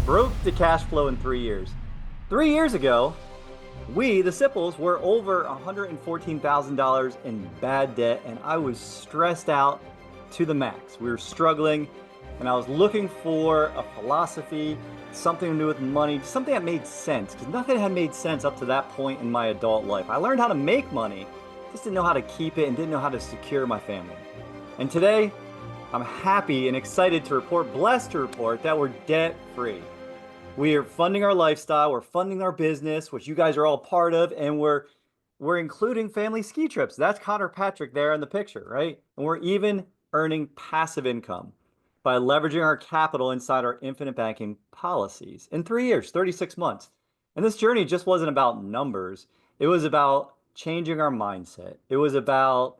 broke to cash flow in 3 years. 3 years ago, we, the Sipples, were over $114,000 in bad debt, and I was stressed out to the max. We were struggling, and I was looking for a philosophy, something to do with money, something that made sense, because nothing had made sense up to that point in my adult life. I learned how to make money, just didn't know how to keep it and didn't know how to secure my family. And today, I'm happy and excited to report, blessed to report, that we're debt free. We are funding our lifestyle, we're funding our business, which you guys are all part of, and we're including family ski trips. That's Connor Patrick there in the picture, right? And we're even earning passive income by leveraging our capital inside our infinite banking policies in 3 years, 36 months. And this journey just wasn't about numbers. It was about changing our mindset. It was about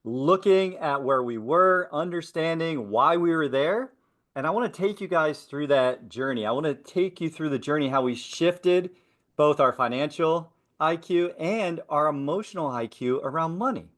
looking at where we were, understanding why we were there. And I want to take you guys through that journey. I want to take you through the journey, how we shifted both our financial IQ and our emotional IQ around money.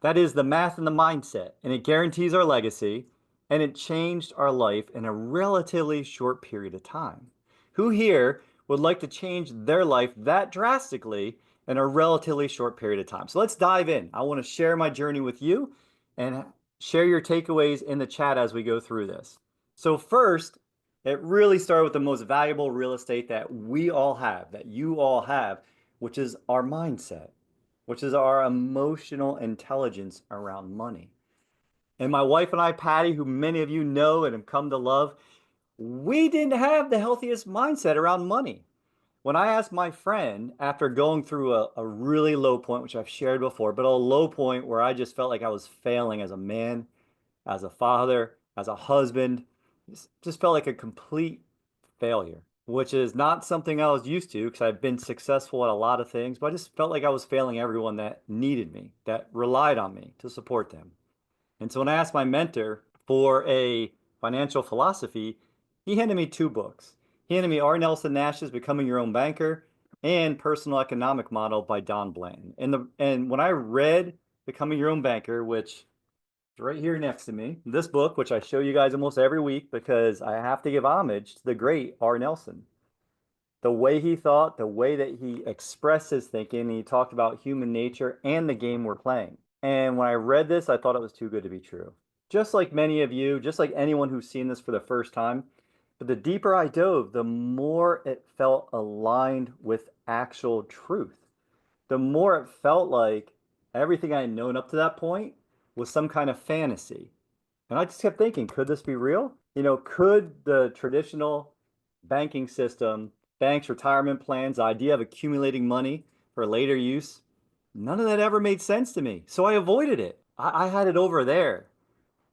That is the math and the mindset, and it guarantees our legacy, and it changed our life in a relatively short period of time. Who here would like to change their life that drastically in a relatively short period of time? So let's dive in. I want to share my journey with you and share your takeaways in the chat as we go through this. So first, it really started with the most valuable real estate that we all have, that you all have, which is our mindset, which is our emotional intelligence around money. And my wife and I, Patty, who many of you know and have come to love, we didn't have the healthiest mindset around money. When I asked my friend, after going through a really low point, which I've shared before, but a low point where I just felt like I was failing as a man, as a father, as a husband, just felt like a complete failure, which is not something I was used to because I've been successful at a lot of things, but I just felt like I was failing everyone that needed me, that relied on me to support them. And so when I asked my mentor for a financial philosophy, he handed me two books. He handed me R. Nelson Nash's Becoming Your Own Banker and Personal Economic Model by Don Blanton. And when I read Becoming Your Own Banker, which is right here next to me, this book, which I show you guys almost every week because I have to give homage to the great R. Nelson. The way he thought, the way that he expressed his thinking, he talked about human nature and the game we're playing. And when I read this, I thought it was too good to be true. Just like many of you, just like anyone who's seen this for the first time, but the deeper I dove, the more it felt aligned with actual truth. The more it felt like everything I had known up to that point was some kind of fantasy. And I just kept thinking, could this be real? Could the traditional banking system, banks, retirement plans, the idea of accumulating money for later use, none of that ever made sense to me. So I avoided it. I had it over there.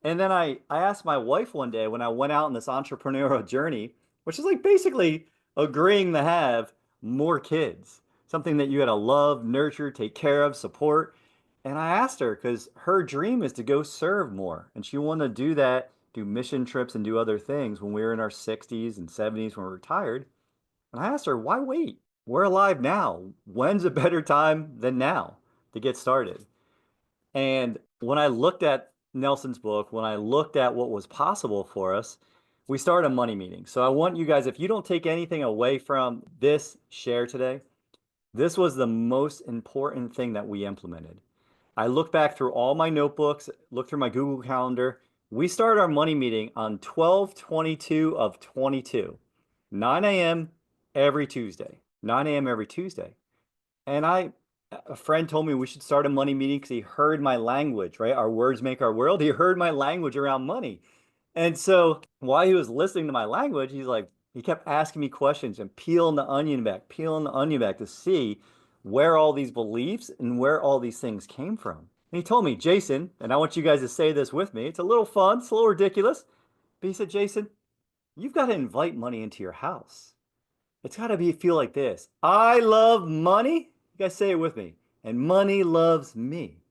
And then I asked my wife one day when I went out on this entrepreneurial journey, which is like basically agreeing to have more kids, something that you got to love, nurture, take care of, support. And I asked her because her dream is to go serve more. And she wanted to do that, do mission trips and do other things when we were in our 60s and 70s when we were retired. And I asked her, why wait? We're alive now. When's a better time than now to get started? And when I looked at Nelson's book, when I looked at what was possible for us, we started a money meeting. So I want you guys, if you don't take anything away from this share today, this was the most important thing that we implemented. I looked back through all my notebooks, looked through my Google Calendar. We started our money meeting on 12/22 of 22, 9 a.m. every Tuesday, 9 a.m. every Tuesday. And a friend told me we should start a money meeting because he heard my language, right? Our words make our world. He heard my language around money. And so while he was listening to my language, he kept asking me questions and peeling the onion back to see where all these beliefs and where all these things came from. And he told me, Jason, and I want you guys to say this with me. It's a little fun, it's a little ridiculous. But he said, Jason, you've got to invite money into your house. It's got to feel like this. I love money. You guys say it with me. And money loves me.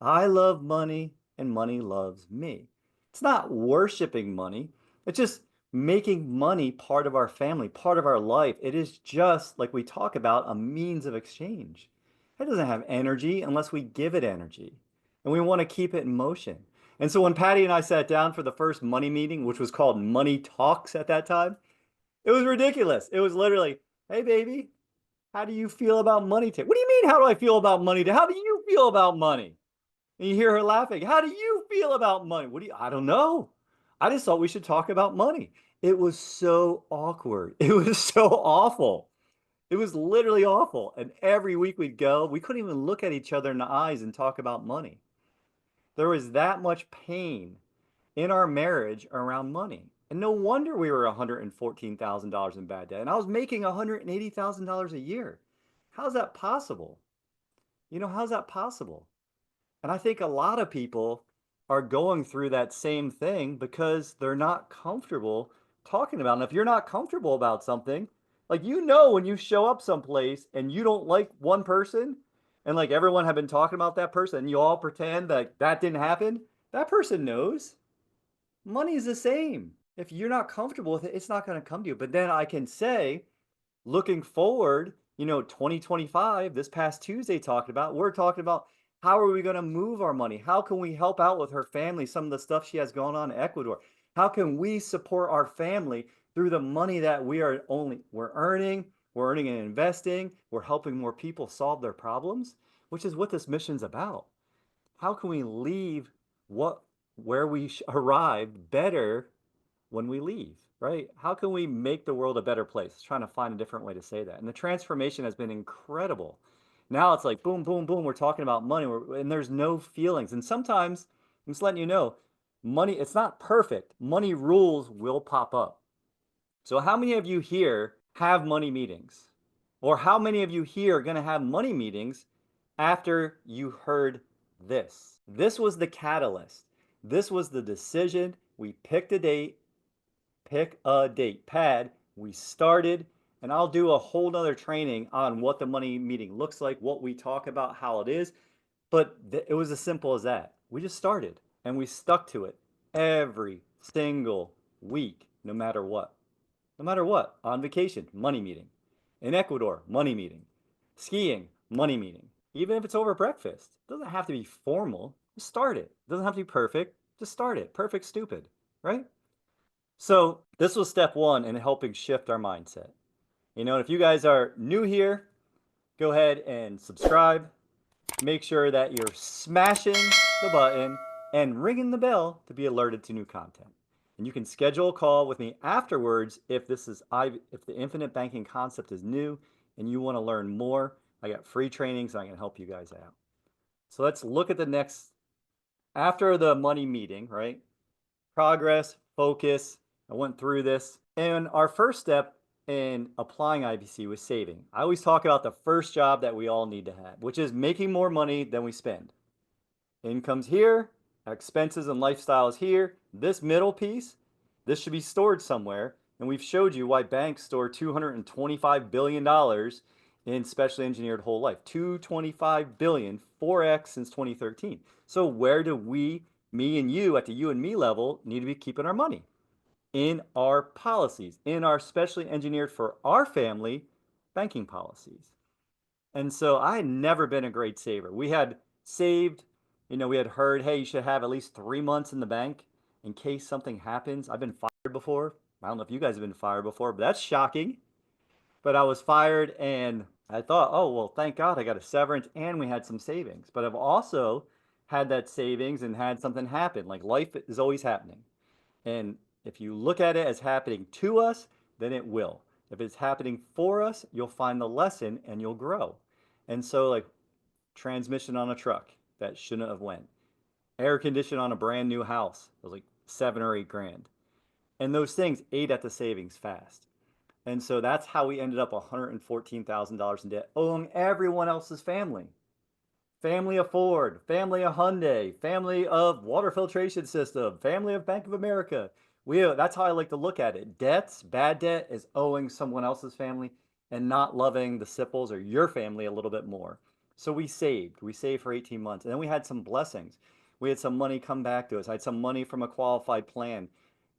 I love money and money loves me. It's not worshiping money. It's just making money part of our family, part of our life. It is just, like we talk about, a means of exchange. It doesn't have energy unless we give it energy. And we want to keep it in motion. And so when Patty and I sat down for the first money meeting, which was called Money Talks at that time, It was ridiculous. It was literally, hey, baby, how do you feel about money today? What do you mean, how do I feel about money today? How do you feel about money? And you hear her laughing. How do you feel about money? What do you, I don't know. I just thought we should talk about money. It was so awkward. It was so awful. It was literally awful. And every week we'd go, we couldn't even look at each other in the eyes and talk about money. There was that much pain in our marriage around money. And no wonder we were $114,000 in bad debt. And I was making $180,000 a year. How's that possible? How's that possible? And I think a lot of people are going through that same thing because they're not comfortable talking about it. And if you're not comfortable about something, like when you show up someplace and you don't like one person, and like everyone have been talking about that person, and you all pretend that that didn't happen, that person knows. Money is the same. If you're not comfortable with it, it's not going to come to you. But then I can say, looking forward, 2025, this past Tuesday we're talking about how are we going to move our money? How can we help out with her family, some of the stuff she has going on in Ecuador? How can we support our family through the money that we're earning and investing, we're helping more people solve their problems, which is what this mission's about. How can we leave what where we arrived better when we leave, right? How can we make the world a better place? Trying to find a different way to say that. And the transformation has been incredible. Now it's like boom, boom, boom. We're talking about money, and there's no feelings. And sometimes, I'm just letting you know, money, it's not perfect. Money rules will pop up. So, how many of you here have money meetings? Or how many of you here are going to have money meetings after you heard this? This was the catalyst. This was the decision. We picked a date, pick a date pad. We started, and I'll do a whole nother training on what the money meeting looks like, what we talk about, how it is. But it was as simple as that. We just started and we stuck to it every single week, no matter what. No matter what. On vacation, money meeting. In Ecuador, money meeting. Skiing, money meeting. Even if it's over breakfast, it doesn't have to be formal. Just start it. It doesn't have to be perfect. Just start it. Perfect, stupid, right? So this was step one in helping shift our mindset. If you guys are new here, go ahead and subscribe. Make sure that you're smashing the button and ringing the bell to be alerted to new content. And you can schedule a call with me afterwards if if the infinite banking concept is new and you want to learn more. I got free trainings and I can help you guys out. So let's look at the next after the money meeting, right? Progress, focus. I went through this. And our first step in applying IBC was saving. I always talk about the first job that we all need to have, which is making more money than we spend. Income's here, expenses and lifestyle is here. This middle piece, this should be stored somewhere. And we've showed you why banks store $225 billion in specially engineered whole life. 225 billion, 4x since 2013. So where do we, me and you at the you and me level, need to be keeping our money? In our policies, in our specially engineered for our family banking policies. And so I had never been a great saver. We had saved, we had heard, hey, you should have at least 3 months in the bank in case something happens. I've been fired before. I don't know if you guys have been fired before, but that's shocking. But I was fired and I thought, oh, well, thank God I got a severance and we had some savings. But I've also had that savings and had something happen. Like life is always happening. And if you look at it as happening to us, then it will. If it's happening for us, you'll find the lesson and you'll grow. And so like transmission on a truck that shouldn't have went. Air condition on a brand new house was like 7 or 8 grand. And those things ate at the savings fast. And so that's how we ended up $114,000 in debt, owing everyone else's family. Family of Ford, family of Hyundai, family of water filtration system, family of Bank of America. That's how I like to look at it. Debts, bad debt is owing someone else's family and not loving the Sipples or your family a little bit more. So we saved. We saved for 18 months. And then we had some blessings. We had some money come back to us. I had some money from a qualified plan.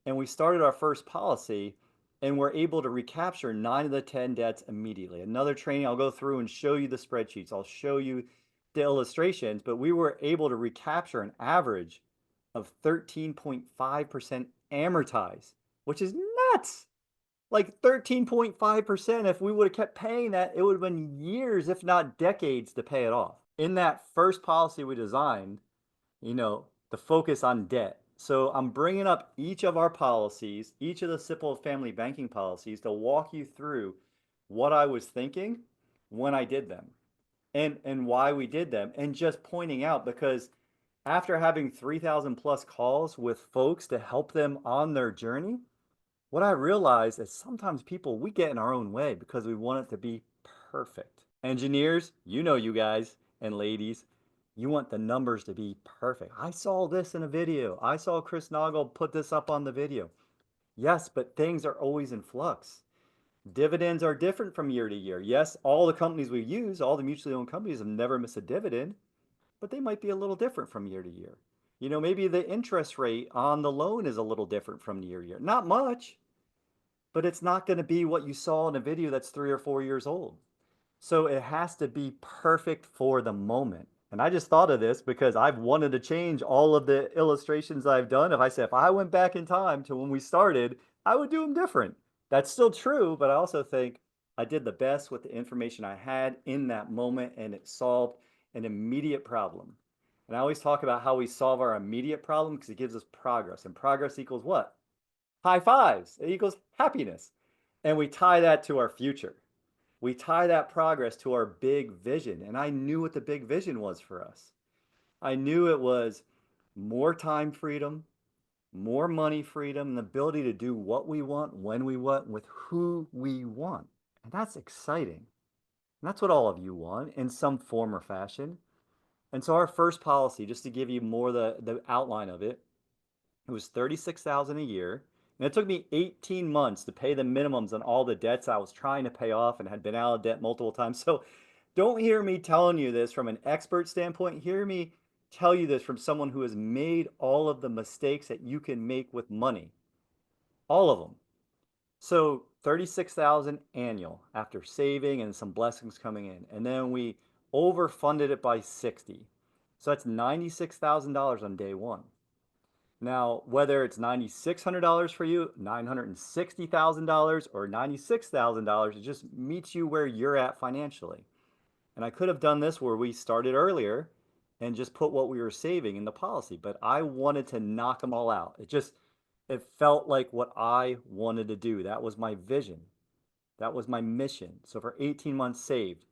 And we started our first policy and we're able to recapture 9 of the 10 debts immediately. Another training, I'll go through and show you the spreadsheets. I'll show you the illustrations, but we were able to recapture an average of 13.5% amortized, which is nuts. like 13.5%. If we would have kept paying that, it would have been years, if not decades, to pay it off. In that first policy we designed, the focus on debt. So I'm bringing up each of our policies, each of the Sipple family banking policies to walk you through what I was thinking when I did them and why we did them and just pointing out because after having 3,000 plus calls with folks to help them on their journey, what I realized is sometimes people, we get in our own way because we want it to be perfect. Engineers, you guys and ladies, you want the numbers to be perfect. I saw this in a video. I saw Chris Noggle put this up on the video. Yes, but things are always in flux. Dividends are different from year to year. Yes, all the companies we use, all the mutually owned companies have never missed a dividend, but they might be a little different from year to year. Maybe the interest rate on the loan is a little different from year to year. Not much, but it's not going to be what you saw in a video that's 3 or 4 years old. So it has to be perfect for the moment. And I just thought of this because I've wanted to change all of the illustrations I've done. If I went back in time to when we started, I would do them different. That's still true, but I also think I did the best with the information I had in that moment and it solved an immediate problem. And I always talk about how we solve our immediate problem because it gives us progress. And progress equals what? High fives. It equals happiness. And we tie that to our future. We tie that progress to our big vision. And I knew what the big vision was for us. I knew it was more time freedom, more money freedom, and the ability to do what we want, when we want, with who we want. And that's exciting. And that's what all of you want in some form or fashion. And so our first policy, just to give you more the outline of it, it was 36,000 a year. And it took me 18 months to pay the minimums on all the debts I was trying to pay off and had been out of debt multiple times. So don't hear me telling you this from an expert standpoint. Hear me tell you this from someone who has made all of the mistakes that you can make with money. All of them. So 36,000 annual after saving and some blessings coming in. And then we overfunded it by 60. So that's $96,000 on day one. Now, whether it's $9,600 for you, $960,000, or $96,000, it just meets you where you're at financially. And I could have done this where we started earlier and just put what we were saving in the policy, but I wanted to knock them all out. It felt like what I wanted to do. That was my vision. That was my mission. So for 18 months saved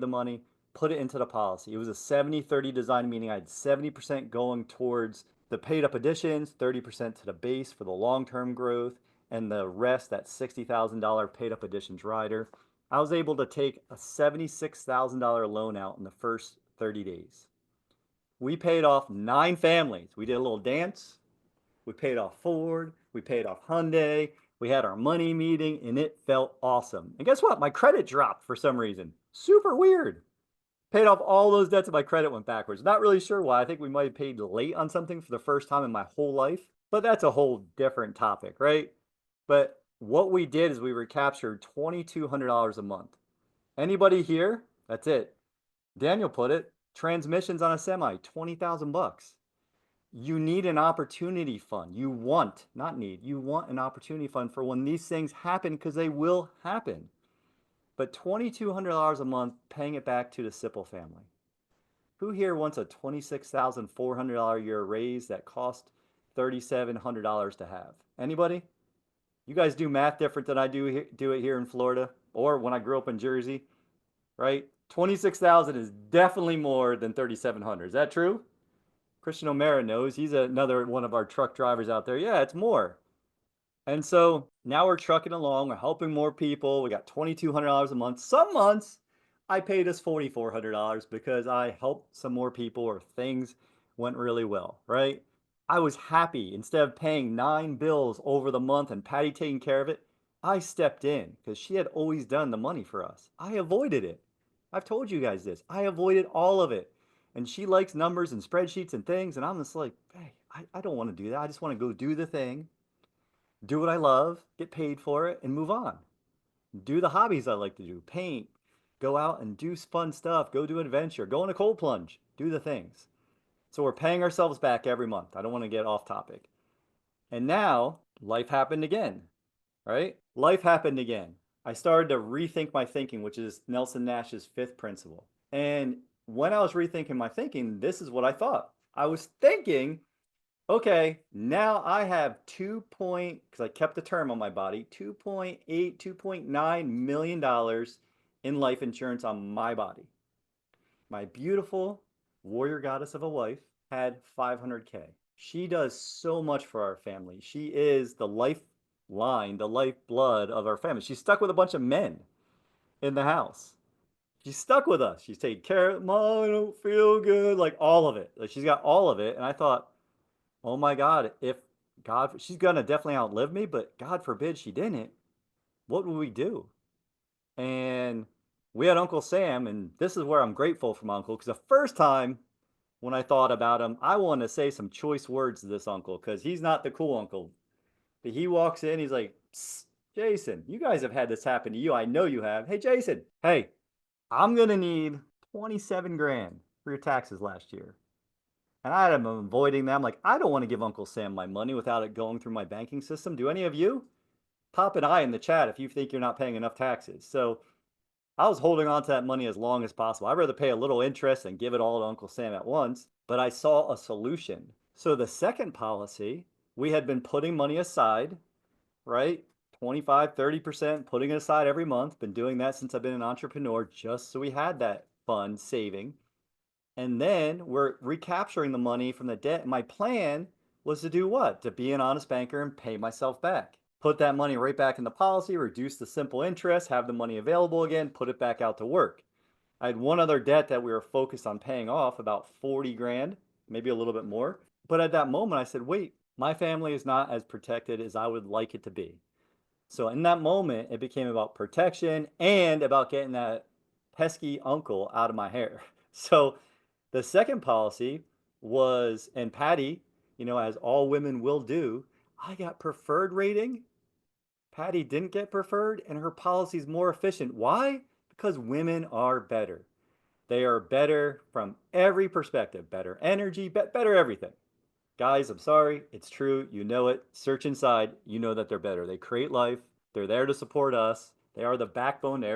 the money, put it into the policy. It was a 70-30 design, meaning I had 70% going towards the paid up additions, 30% to the base for the long-term growth, and the rest, that $60,000 paid up additions rider. I was able to take a $76,000 loan out in the first 30 days. We paid off 9 families. We did a little dance. We paid off Ford. We paid off Hyundai. We had our money meeting and it felt awesome. And guess what? My credit dropped for some reason. Super weird. Paid off all those debts and my credit went backwards. Not really sure why. I think we might have paid late on something for the first time in my whole life, but that's a whole different topic, right? But what we did is we recaptured $2,200 a month. Anybody here? That's it. Daniel put it, transmissions on a semi, 20,000 bucks. You need an opportunity fund. You want, not need, you want an opportunity fund for when these things happen because they will happen. But $2,200 a month paying it back to the Sipple family. Who here wants a $26,400 a year raise that cost $3,700 to have? Anybody? You guys do math different than I do it here in Florida or when I grew up in Jersey, right? 26,000 is definitely more than 3,700. Is that true? Christian O'Mara knows. He's another one of our truck drivers out there. Yeah, it's more. And so now we're trucking along. We're helping more people. We got $2,200 a month. Some months I paid us $4,400 because I helped some more people or things went really well, right? I was happy. Instead of paying 9 bills over the month and Patty taking care of it, I stepped in because she had always done the money for us. I avoided it. I've told you guys this. I avoided all of it. And she likes numbers and spreadsheets and things. And I'm just like, hey, I don't want to do that. I just want to go do the thing, do what I love, get paid for it, and move on. Do the hobbies I like to do, paint, go out and do fun stuff, go do an adventure, go on a cold plunge, do the things. So we're paying ourselves back every month. I don't want to get off topic. And now life happened again, right? life happened again. I started to rethink my thinking, which is Nelson Nash's fifth principle. And when I was rethinking my thinking, this is what I thought. I was thinking, okay, now I have because I kept the term on my body, 2.8, $2.9 million in life insurance on my body. My beautiful warrior goddess of a wife had 500K. She does so much for our family. She is the lifeline, the lifeblood of our family. She's stuck with a bunch of men in the house. She's stuck with us. She's taking care of, Mom, I don't feel good. Like all of it. Like she's got all of it. And I thought, oh my God, if she's gonna definitely outlive me, but God forbid she didn't, what would we do? And we had Uncle Sam, and this is where I'm grateful for my uncle, because the first time when I thought about him, I wanted to say some choice words to this uncle, because he's not the cool uncle. But he walks in, he's like, "Psst, Jason, you guys have had this happen to you. I know you have. Hey, Jason, hey, I'm gonna need 27 grand for your taxes last year." And I am avoiding them. Like, I don't want to give Uncle Sam my money without it going through my banking system. Do any of you? Pop an I in the chat if you think you're not paying enough taxes. So I was holding on to that money as long as possible. I'd rather pay a little interest than give it all to Uncle Sam at once, but I saw a solution. So the second policy, we had been putting money aside, right? 25, 30%, putting it aside every month. Been doing that since I've been an entrepreneur, just so we had that fund saving. And then we're recapturing the money from the debt. My plan was to do what? To be an honest banker and pay myself back. Put that money right back in the policy, reduce the simple interest, have the money available again, put it back out to work. I had one other debt that we were focused on paying off, about 40 grand, maybe a little bit more. But at that moment, I said, wait, my family is not as protected as I would like it to be. So in that moment, it became about protection and about getting that pesky uncle out of my hair. So the second policy was, and Patty, as all women will do, I got preferred rating. Patty didn't get preferred, and her policy is more efficient. Why? Because women are better. They are better from every perspective, better energy, better everything. Guys, I'm sorry, it's true. You know it. Search inside. You know that they're better. They create life. They're there to support us. They are the backbone to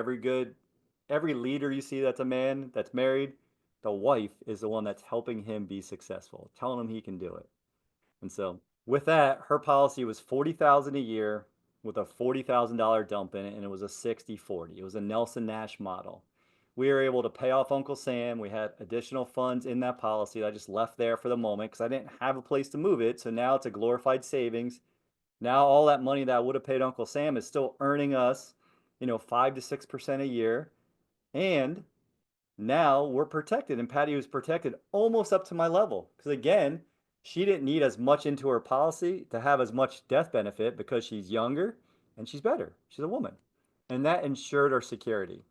every leader you see that's a man that's married. The wife is the one that's helping him be successful, telling him he can do it. And so with that, her policy was 40,000 a year with a $40,000 dump in it, and it was a 60-40. It was a Nelson Nash model. We were able to pay off Uncle Sam. We had additional funds in that policy that I just left there for the moment because I didn't have a place to move it. So now it's a glorified savings. Now all that money that I would have paid Uncle Sam is still earning us, 5 to 6% a year. And now we're protected, and Patty was protected almost up to my level because again, she didn't need as much into her policy to have as much death benefit because she's younger and she's better. She's a woman, and that ensured our security.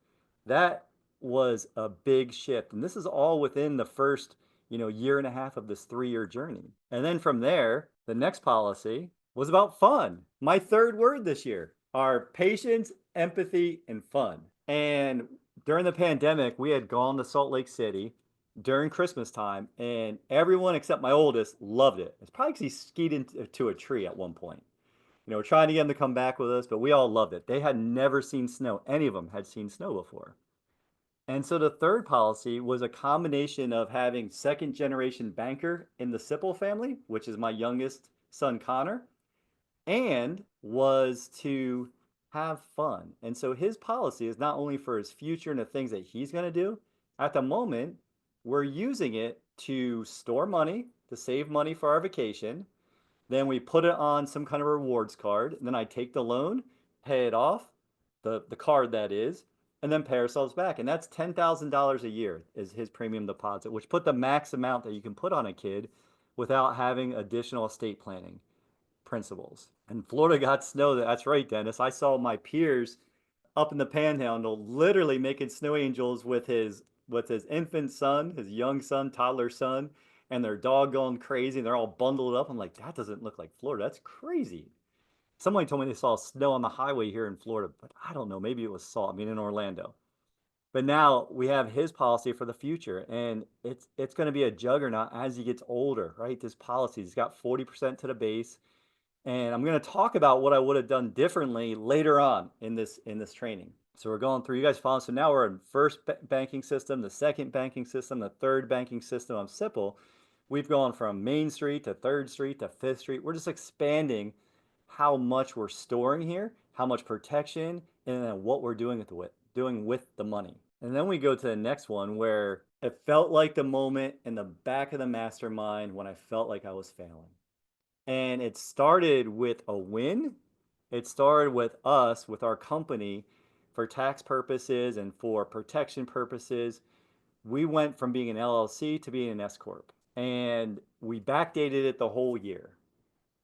That was a big shift, and this is all within the first year and a half of this 3-year journey. And then from there, the next policy was about fun. My third word this year are patience, empathy, and fun. And during the pandemic, we had gone to Salt Lake City during Christmas time, and everyone except my oldest loved it. It's probably because he skied into a tree at one point. We're trying to get him to come back with us, but we all loved it. They had never seen snow. Any of them had seen snow before. And so the third policy was a combination of having second generation banker in the Sipple family, which is my youngest son, Connor, and was to have fun. And so his policy is not only for his future and the things that he's going to do. At the moment, we're using it to store money, to save money for our vacation. Then we put it on some kind of rewards card. And then I take the loan, pay it off, the card that is, and then pay ourselves back. And that's $10,000 a year is his premium deposit, which put the max amount that you can put on a kid without having additional estate planning principles. And Florida got snow. That's right, Dennis. I saw my peers up in the panhandle literally making snow angels with his infant son, his young son, toddler son, and their dog going crazy. They're all bundled up. I'm like, that doesn't look like Florida. That's crazy. Somebody told me they saw snow on the highway here in Florida, but I don't know. Maybe it was salt. I mean, in Orlando. But now we have his policy for the future, and it's going to be a juggernaut as he gets older, right? This policy, he's got 40% to the base. And I'm going to talk about what I would have done differently later on in this training. So we're going through, you guys follow. So now we're in first banking system, the second banking system, the third banking system of Sipple. We've gone from Main Street to Third Street to Fifth Street. We're just expanding how much we're storing here, how much protection, and then what we're doing with the money. And then we go to the next one where it felt like the moment in the back of the mastermind when I felt like I was failing. And it started with a win. It started with us, with our company, for tax purposes and for protection purposes. We went from being an LLC to being an S Corp. And we backdated it the whole year.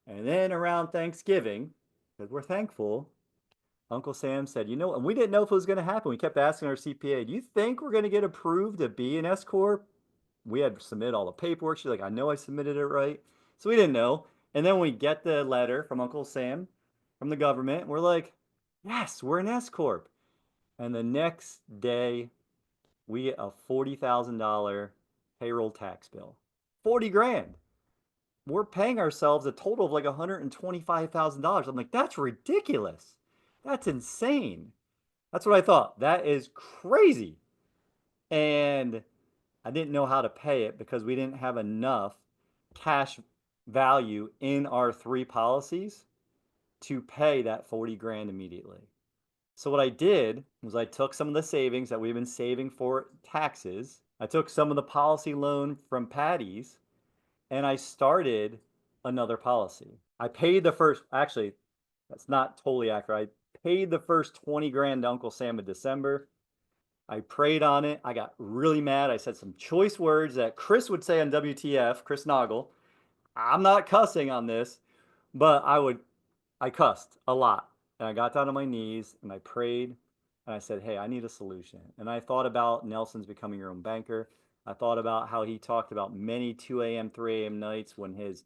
And then around Thanksgiving, because we're thankful, Uncle Sam said, you know, and we didn't know if it was going to happen. We kept asking our CPA, do you think we're going to get approved to be an S Corp? We had to submit all the paperwork. She's like, I know I submitted it right. So we didn't know. And then we get the letter from Uncle Sam from the government. We're like, yes, we're an S Corp. And the next day, we get a $40,000 payroll tax bill. 40 grand. We're paying ourselves a total of like $125,000. I'm like, that's ridiculous. That's insane. That's what I thought. That is crazy. And I didn't know how to pay it because we didn't have enough cash value in our three policies to pay that 40 grand immediately. So what I did was I took some of the savings that we've been saving for taxes. I took some of the policy loan from Patty's and I started another policy. I paid the first, actually, that's not totally accurate. I paid the first 20 grand to Uncle Sam in December. I prayed on it. I got really mad. I said some choice words that Chris would say on WTF, Chris Noggle. I'm not cussing on this, but I cussed a lot. And I got down on my knees and I prayed and I said, hey, I need a solution. And I thought about Nelson's becoming your own banker. I thought about how he talked about many 2 a.m., 3 a.m. nights when his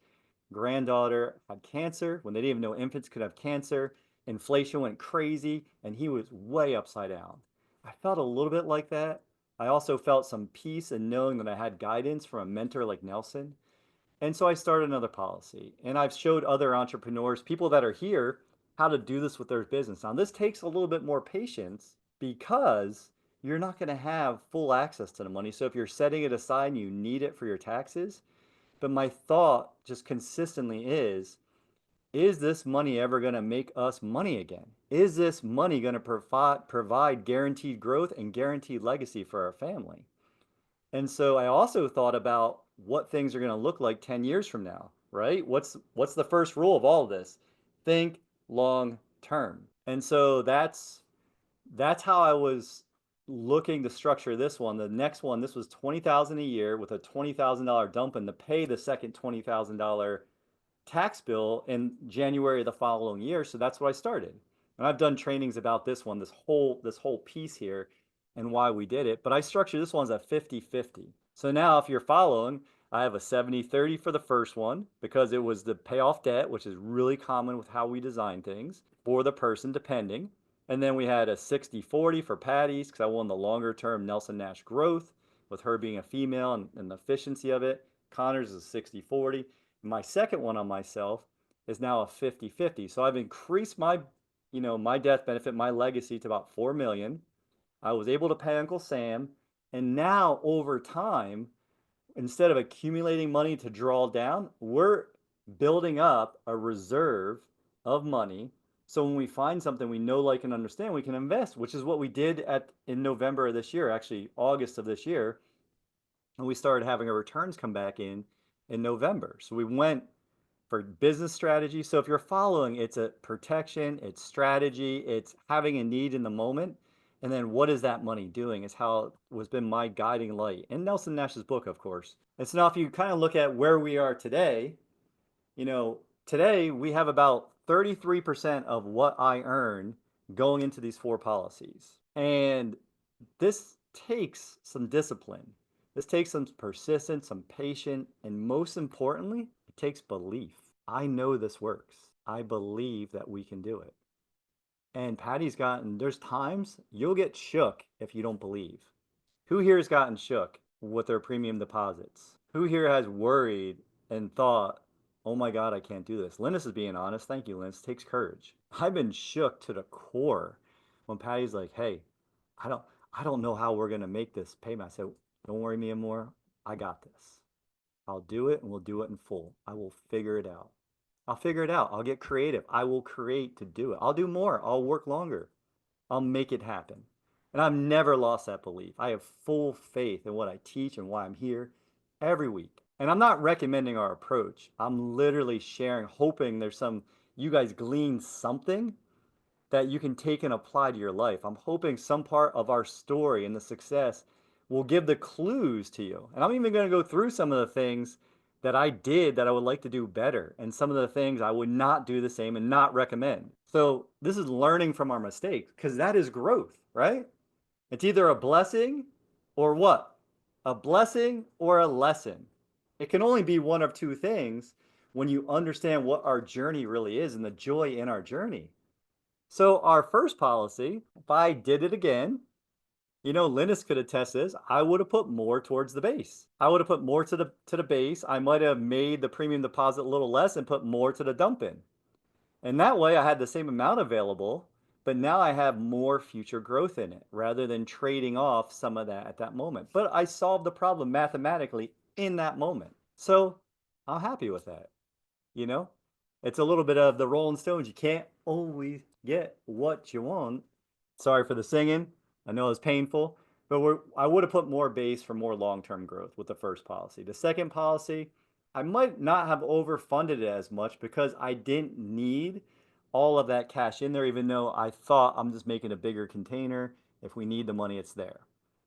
granddaughter had cancer, when they didn't even know infants could have cancer. Inflation went crazy and he was way upside down. I felt a little bit like that. I also felt some peace in knowing that I had guidance from a mentor like Nelson. And so I started another policy. And I've showed other entrepreneurs, people that are here, how to do this with their business. Now, this takes a little bit more patience because you're not going to have full access to the money. So if you're setting it aside and you need it for your taxes, but my thought just consistently is this money ever going to make us money again? Is this money going to provide guaranteed growth and guaranteed legacy for our family? And so I also thought about what things are going to look like 10 years from now, right? What's the first rule of all of this? Think long term. And so that's how I was looking to structure this one. The next one, this was 20,000 a year with a $20,000 dump and to pay the second $20,000 tax bill in January of the following year. So that's what I started. And I've done trainings about this one, this whole piece here and why we did it. But I structured this one as a 50-50. So now if you're following, I have a 70-30 for the first one because it was the pay off debt, which is really common with how we design things for the person depending. And then we had a 60-40 for Patty's because I won the longer term Nelson Nash growth with her being a female and the efficiency of it. Connor's is 60-40. My second one on myself is now a 50-50. So I've increased my death benefit, my legacy to about 4 million. I was able to pay Uncle Sam, and now over time, instead of accumulating money to draw down, we're building up a reserve of money. So when we find something we know, like, and understand, we can invest, which is what we did in November of this year, actually August of this year, and we started having our returns come back in November. So we went for business strategy. So if you're following, it's a protection, it's strategy, it's having a need in the moment. And then what is that money doing is how it was been my guiding light in Nelson Nash's book, of course. And so now if you kind of look at where we are today, today we have about 33% of what I earn going into these four policies. And this takes some discipline. This takes some persistence, some patience, and most importantly, it takes belief. I know this works. I believe that we can do it. And there's times you'll get shook if you don't believe. Who here has gotten shook with their premium deposits? Who here has worried and thought, oh my God, I can't do this. Linus is being honest. Thank you, Linus. It takes courage. I've been shook to the core when Patty's like, hey, I don't I don't know how we're gonna make this payment. I said, don't worry me anymore. I got this. I'll do it and we'll do it in full. I will figure it out. I'll figure it out. I'll get creative. I will create to do it. I'll do more. I'll work longer. I'll make it happen. And I've never lost that belief. I have full faith in what I teach and why I'm here every week. And I'm not recommending our approach. I'm literally sharing, hoping there's some, you guys glean something that you can take and apply to your life. I'm hoping some part of our story and the success will give the clues to you. And I'm even going to go through some of the things that I did that I would like to do better, and some of the things I would not do the same and not recommend. So this is learning from our mistakes because that is growth, right? It's either a blessing or what? A blessing or a lesson. It can only be one of two things when you understand what our journey really is and the joy in our journey. So our first policy, if I did it again, Linus could attest this, I would have put more towards the base. I would have put more to the base. I might have made the premium deposit a little less and put more to the dump in. And that way I had the same amount available, but now I have more future growth in it rather than trading off some of that at that moment. But I solved the problem mathematically in that moment. So I'm happy with that. You know, it's a little bit of the Rolling Stones. You can't always get what you want. Sorry for the singing. I know it's painful, but I would have put more base for more long-term growth with the first policy. The second policy, I might not have overfunded it as much because I didn't need all of that cash in there, even though I thought I'm just making a bigger container. If we need the money, it's there.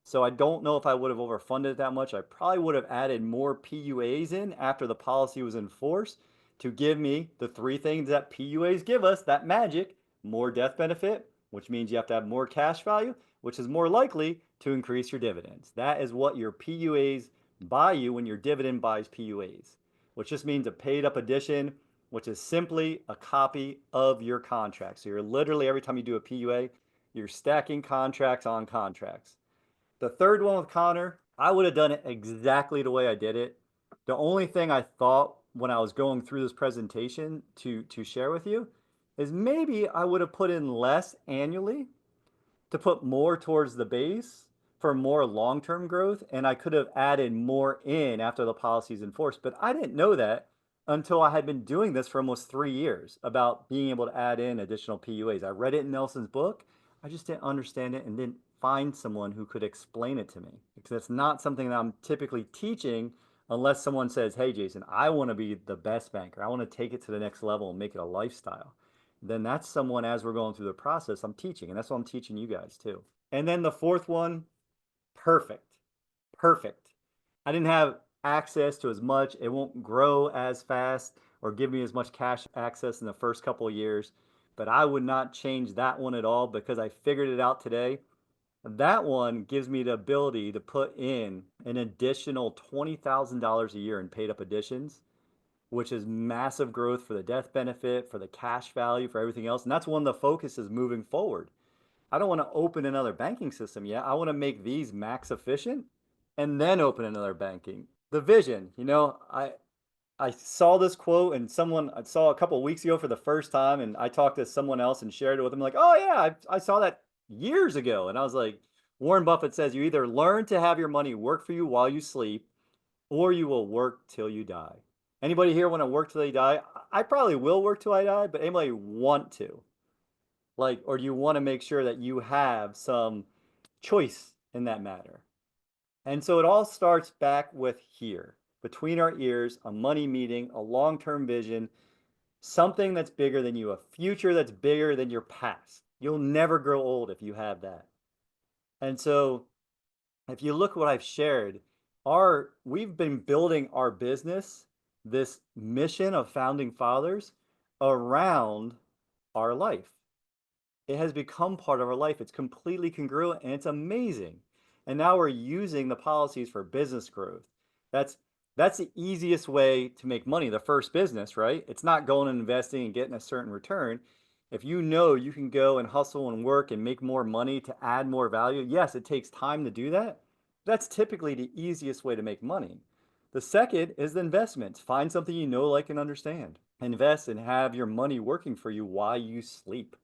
So I don't know if I would have overfunded it that much. I probably would have added more PUAs in after the policy was enforced to give me the three things that PUAs give us, that magic: more death benefit, which means you have to have more cash value, which is more likely to increase your dividends. That is what your PUAs buy you when your dividend buys PUAs, which just means a paid up addition, which is simply a copy of your contract. So you're literally, every time you do a PUA, you're stacking contracts on contracts. The third one with Connor, I would have done it exactly the way I did it. The only thing I thought when I was going through this presentation to share with you is maybe I would have put in less annually to put more towards the base for more long-term growth, and I could have added more in after the policy is enforced. But I didn't know that until I had been doing this for almost 3 years about being able to add in additional PUAs. I read it in Nelson's book. I just didn't understand it and didn't find someone who could explain it to me because it's not something that I'm typically teaching unless someone says, hey, Jason, I want to be the best banker. I want to take it to the next level and make it a lifestyle. Then that's someone, as we're going through the process, I'm teaching. And that's what I'm teaching you guys too. And then the fourth one, perfect. Perfect. I didn't have access to as much. It won't grow as fast or give me as much cash access in the first couple of years. But I would not change that one at all because I figured it out today. That one gives me the ability to put in an additional $20,000 a year in paid up additions, which is massive growth for the death benefit, for the cash value, for everything else. And that's one of the focuses moving forward. I don't want to open another banking system yet. I want to make these max efficient and then open another banking. The vision, I saw this quote and someone I saw a couple of weeks ago for the first time, and I talked to someone else and shared it with them like, oh yeah, I saw that years ago. And I was like, Warren Buffett says you either learn to have your money work for you while you sleep or you will work till you die. Anybody here want to work till they die? I probably will work till I die, but anybody want to? Like, or do you want to make sure that you have some choice in that matter? And so it all starts back with here, between our ears, a money meeting, a long-term vision, something that's bigger than you, a future that's bigger than your past. You'll never grow old if you have that. And so if you look what I've shared, we've been building our business, this mission of founding fathers, around our life. It has become part of our life. It's completely congruent and it's amazing. And now we're using the policies for business growth. That's that's the easiest way to make money, the first business, right? It's not going and investing and getting a certain return. If you know you can go and hustle and work and make more money to add more value, yes, it takes time to do that. That's typically the easiest way to make money. The second is the investments. Find something you know, like, and understand. Invest and have your money working for you while you sleep.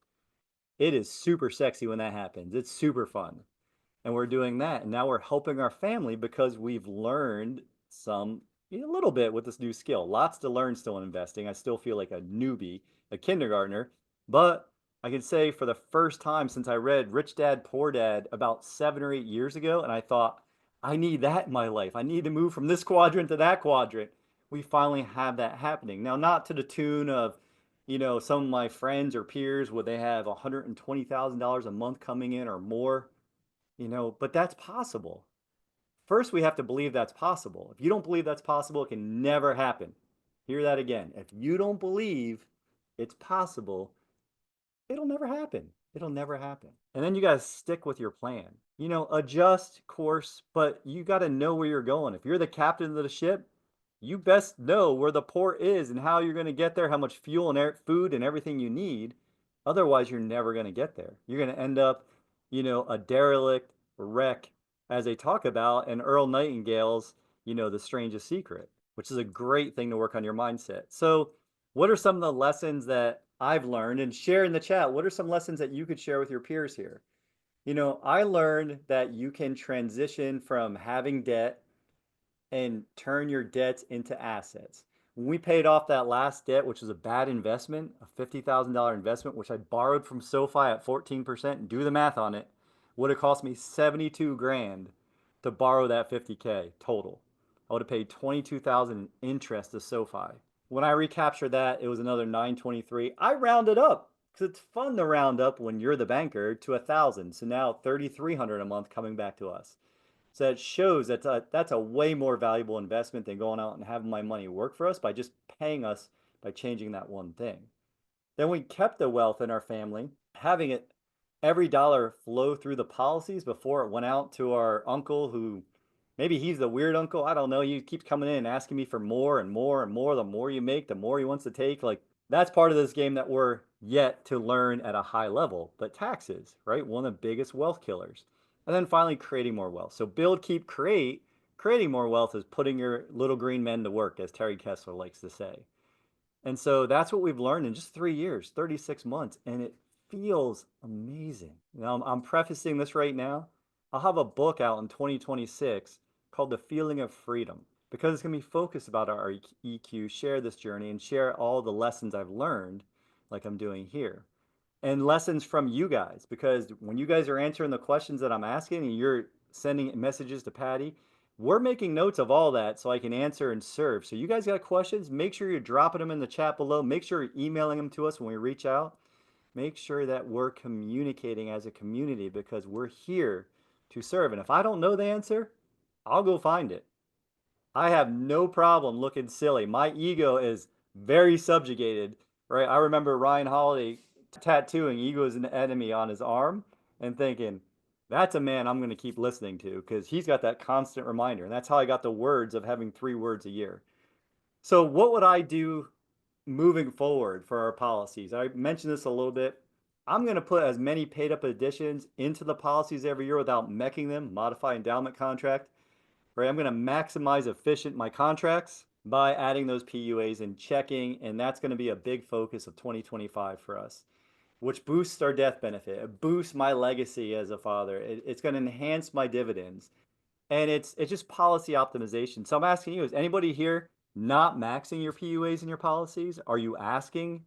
It is super sexy when that happens. It's super fun. And we're doing that. And now we're helping our family because we've learned a little bit with this new skill. Lots to learn still in investing. I still feel like a newbie, a kindergartner, but I can say for the first time since I read Rich Dad Poor Dad about 7 or 8 years ago, and I thought, I need that in my life. I need to move from this quadrant to that quadrant. We finally have that happening. Now, not to the tune of, some of my friends or peers where they have $120,000 a month coming in or more, but that's possible. First, we have to believe that's possible. If you don't believe that's possible, it can never happen. Hear that again. If you don't believe it's possible, it'll never happen. It'll never happen. And then you got to stick with your plan. Adjust course, but you got to know where you're going. If you're the captain of the ship, you best know where the port is and how you're going to get there, how much fuel and food and everything you need. Otherwise, you're never going to get there. You're going to end up, a derelict wreck, as they talk about in Earl Nightingale's, The Strangest Secret, which is a great thing to work on your mindset. So, what are some of the lessons that I've learned? And share in the chat, what are some lessons that you could share with your peers here? I learned that you can transition from having debt and turn your debts into assets. When we paid off that last debt, which was a bad investment, a $50,000 investment, which I borrowed from SoFi at 14%, and do the math on it, would have cost me 72 grand to borrow that 50K total. I would have paid 22,000 in interest to SoFi. When I recaptured that, it was another 923. I rounded up because it's fun to round up when you're the banker to 1,000. So now 3,300 a month coming back to us. So it shows that's a way more valuable investment than going out and having my money work for us by just paying us by changing that one thing. Then we kept the wealth in our family, having it every dollar flow through the policies before it went out to our uncle who maybe he's the weird uncle. I don't know. He keeps coming in and asking me for more and more and more. The more you make, the more he wants to take. Like that's part of this game that we're yet to learn at a high level. But taxes, right? One of the biggest wealth killers. And then finally, creating more wealth. So build, keep, create. Creating more wealth is putting your little green men to work, as Terry Kessler likes to say. And so that's what we've learned in just 3 years, 36 months, and it feels amazing. Now, I'm prefacing this right now. I'll have a book out in 2026 called The Feeling of Freedom because it's going to be focused about our EQ, share this journey, and share all the lessons I've learned, like I'm doing here and lessons from you guys because when you guys are answering the questions that I'm asking and you're sending messages to Patty, we're making notes of all that so I can answer and serve. So you guys got questions, make sure you're dropping them in the chat below. Make sure you're emailing them to us when we reach out. Make sure that we're communicating as a community because we're here to serve. And if I don't know the answer, I'll go find it. I have no problem looking silly. My ego is very subjugated, right? I remember Ryan Holiday tattooing "Ego is an enemy" on his arm and thinking, that's a man I'm going to keep listening to because he's got that constant reminder. And that's how I got the words of having 3 words a year. So, what would I do moving forward for our policies? I mentioned this a little bit. I'm going to put as many paid up additions into the policies every year without mecking them, modify endowment contract, right? I'm going to maximize efficient my contracts by adding those PUAs and checking, and that's going to be a big focus of 2025 for us, which boosts our death benefit. It boosts my legacy as a father. It's going to enhance my dividends, and it's just policy optimization. So I'm asking you: is anybody here not maxing your PUAs in your policies? Are you asking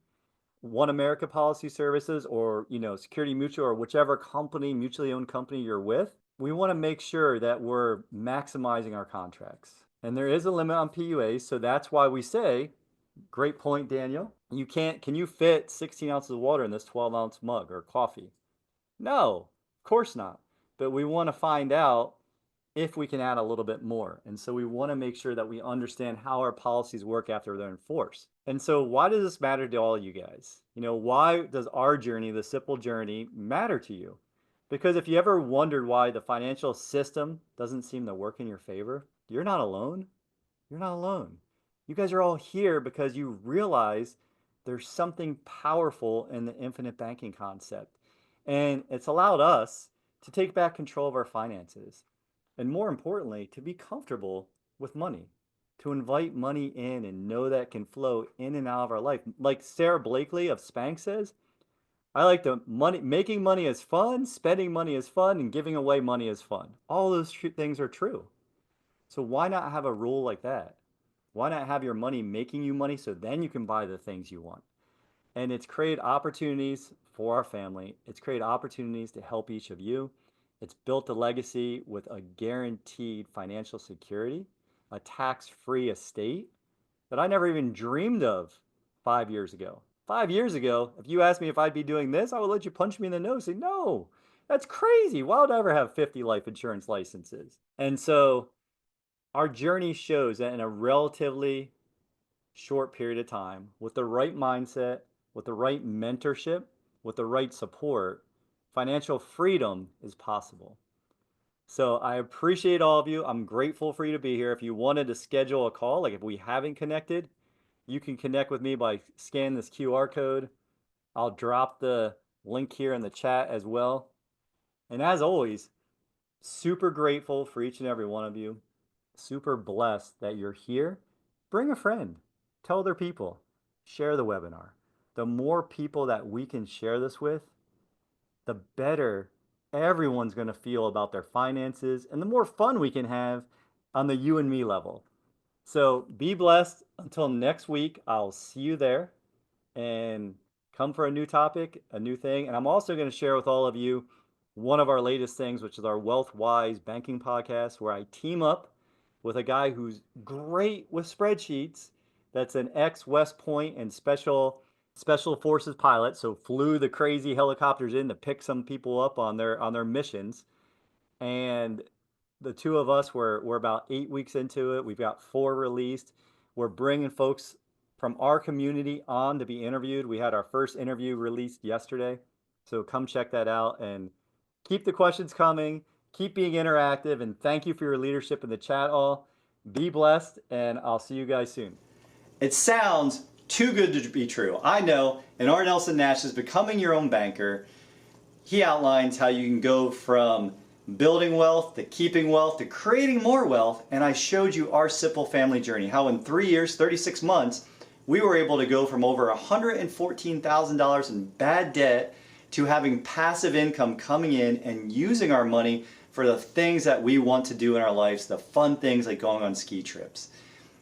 One America Policy Services or Security Mutual or whichever company, mutually owned company you're with? We want to make sure that we're maximizing our contracts. And there is a limit on PUAs, so that's why we say, great point, Daniel. Can you fit 16 ounces of water in this 12-ounce mug or coffee? No, of course not. But we want to find out if we can add a little bit more. And so we want to make sure that we understand how our policies work after they're enforced. And so why does this matter to all you guys? Why does our journey, the Sipple journey, matter to you? Because if you ever wondered why the financial system doesn't seem to work in your favor, you're not alone. You're not alone. You guys are all here because you realize there's something powerful in the infinite banking concept. And it's allowed us to take back control of our finances. And more importantly, to be comfortable with money, to invite money in and know that can flow in and out of our life. Like Sarah Blakely of Spank says, I like the money, making money is fun, spending money is fun, and giving away money is fun. All those things are true. So why not have a rule like that? Why not have your money making you money so then you can buy the things you want? And it's created opportunities for our family. It's created opportunities to help each of you. It's built a legacy with a guaranteed financial security, a tax-free estate that I never even dreamed of 5 years ago. 5 years ago, if you asked me if I'd be doing this, I would let you punch me in the nose and say, no, that's crazy. Why would I ever have 50 life insurance licenses? And so our journey shows that in a relatively short period of time, with the right mindset, with the right mentorship, with the right support, financial freedom is possible. So I appreciate all of you. I'm grateful for you to be here. If you wanted to schedule a call, like if we haven't connected, you can connect with me by scanning this QR code. I'll drop the link here in the chat as well. And as always, super grateful for each and every one of you. Super blessed that you're here. Bring a friend. Tell other people. Share the webinar. The more people that we can share this with, the better everyone's going to feel about their finances and the more fun we can have on the you and me level. So be blessed. Until next week, I'll see you there and come for a new topic, a new thing. And I'm also going to share with all of you one of our latest things, which is our Wealth Wise Banking podcast, where I team up with a guy who's great with spreadsheets. That's an ex-West Point and special forces pilot, so flew the crazy helicopters in to pick some people up on their missions. And the two of us we're about 8 weeks into it. We've got 4 released. We're bringing folks from our community on to be interviewed. We had our first interview released yesterday, so come check that out and keep the questions coming. Keep being interactive, and thank you for your leadership in the chat all. Be blessed, and I'll see you guys soon. It sounds too good to be true. I know. And R. Nelson Nash is Becoming Your Own Banker. He outlines how you can go from building wealth to keeping wealth to creating more wealth. And I showed you our Sipple family journey, how in 3 years, 36 months, we were able to go from over $114,000 in bad debt to having passive income coming in and using our money for the things that we want to do in our lives, the fun things like going on ski trips.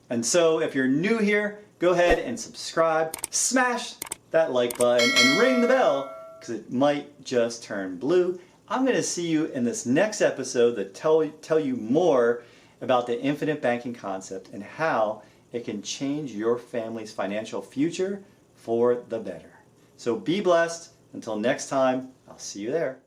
And so if you're new here, go ahead and subscribe, smash that like button, and ring the bell, because it might just turn blue. I'm going to see you in this next episode that tell you more about the infinite banking concept and how it can change your family's financial future for the better. So be blessed. Until next time, I'll see you there.